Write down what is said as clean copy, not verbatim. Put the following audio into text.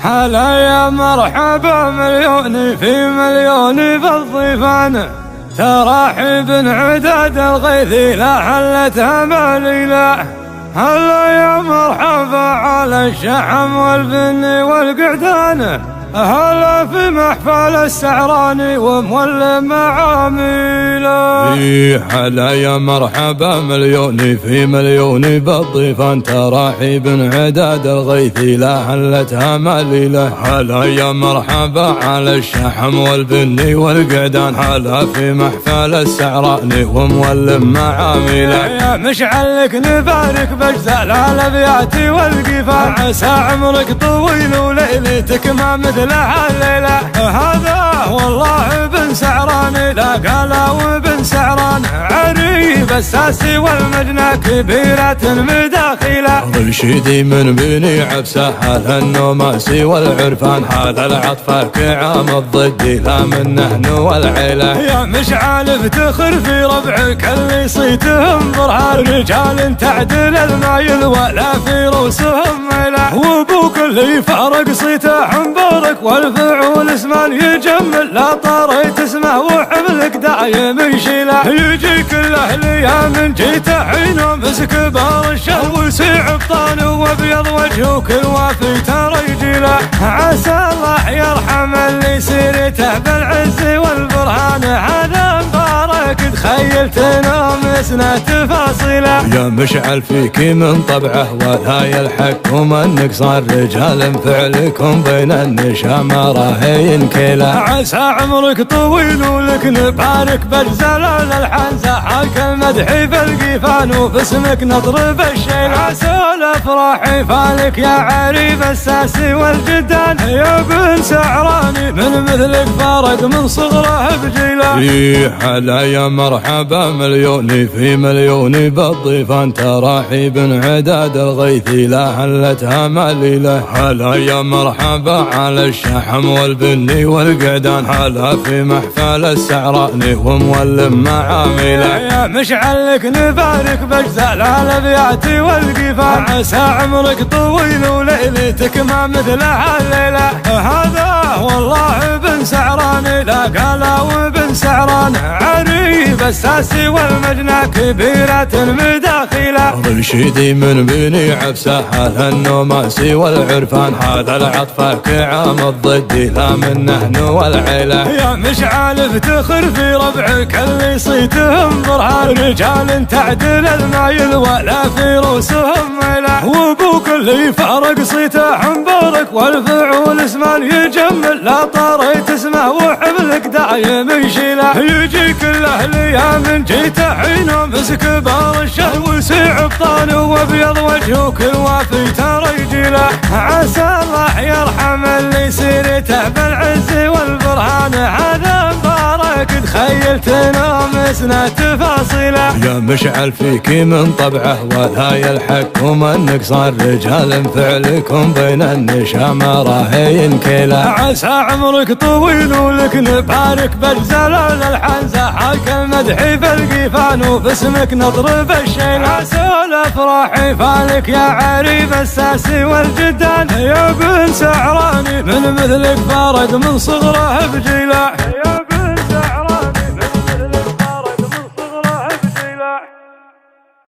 هلا يا مرحبا مليوني في مليوني بالضيفان، ترحيب عداد الغيث لا حلت امالي لا. هلا يا مرحبا على الشحم والبني والقعدان، هلا في محفل السعراني ومولم معاميله. هلا يا مرحبا مليوني في مليوني بالضيفان، ترحيب عداد الغيث لا حلت اماليله. هلا يا مرحبا على الشحم والبني والقعدان، هلا في محفل السعراني ومولم معاميله. يا مشعلك نبارك باجزال الابيات والقفان، عسى عمرك طويل وليلتك ما مثل الليلة. هذا والله بن سعران لا قالا وبن سعران، عريب الساسي والمجنى كبيرة مداخلة. رشيدي من بني عبسة هذا النوماسي والعرفان، هذا العطف كعام الضد لا من نهن والعيلة. يا مشعل افتخر في ربعك اللي صيتهم برهان، رجال تعدل المايل ولا في روسهم ميلة. وابوك اللي فارق صيته حنبرك والفعول اسمان يجمل، لا طريت اسمه وحملك دايم يشيله. يجي كل اهلي من جيته حين مسك بار الشهر وسيع بطانه وابيض وجهه كل وافي ترى يجيله. عسى الله يرحم اللي سيرته بالعز والبرهان، هذا مبارك تخيلت نومسنا تفاصيله. يا مشعل فيك من طبعه ولا يلحقكم النقصان، رجال فعلكم بين النشامة راهين كيله. عسى عمرك طويل ولك نبارك بالزلال الحنزة، حاك المدح بالقيفان وفي اسمك نضرب الشيل. عسى الافراح فالك يا عريب الساسي والجدان، يا بن سعراني من مثلك فارق من صغره بجيله. هلا يا مرحبا مليوني في مليوني بالضيفان، ترحيب عداد الغيث لا حلت اماليله. هلا يا مرحبا على الشحم والبني والقعدان، هلا في محفل السعراني ومولم معاميله. يا مشعلك نبارك باجزال الابيات والقفان، عسى عمرك طويل وليلتك ما مثلها الليله. هذا والله بن سعران لا قالا وبن سعران، عريب الساسي والمجنى كبيرة مداخلة. رشيدي من بني عبسة هذا النوماسي والعرفان، هذا العطف كعام الضد لا من نهن والعيلة. يا مشعل افتخر في ربعك اللي صيتهم برهان، رجال تعدل المايل ولا في روسهم ميلة. وابوك اللي فارق صيته حنبرك والفعول اسمان يجمل، لا طريت اسمه وحملك دايم يشيله. يجي كل اهلي من جيته حين مسك بار الشهر وسيع بطانه وابيض وجهه كل وافي ترى يجيله. عسى الله يرحم اللي سيرته بالعز والبرهان، هذا مبارك تخيلت نومسنا تفاصيله. يا مشعل فيك من طبعه ولا يلحقكم النقصان، رجال فعلكم بين النشامة راهين كيله. عسى عمرك طويل ولك نبارك بالزلال الحنزة، حاك المدح بالقيفان وفي اسمك نضرب الشيل. عسى الافراح فالك يا عريب الساسي والجدان، يا بن سعراني من مثلك فارق من صغره بجيله.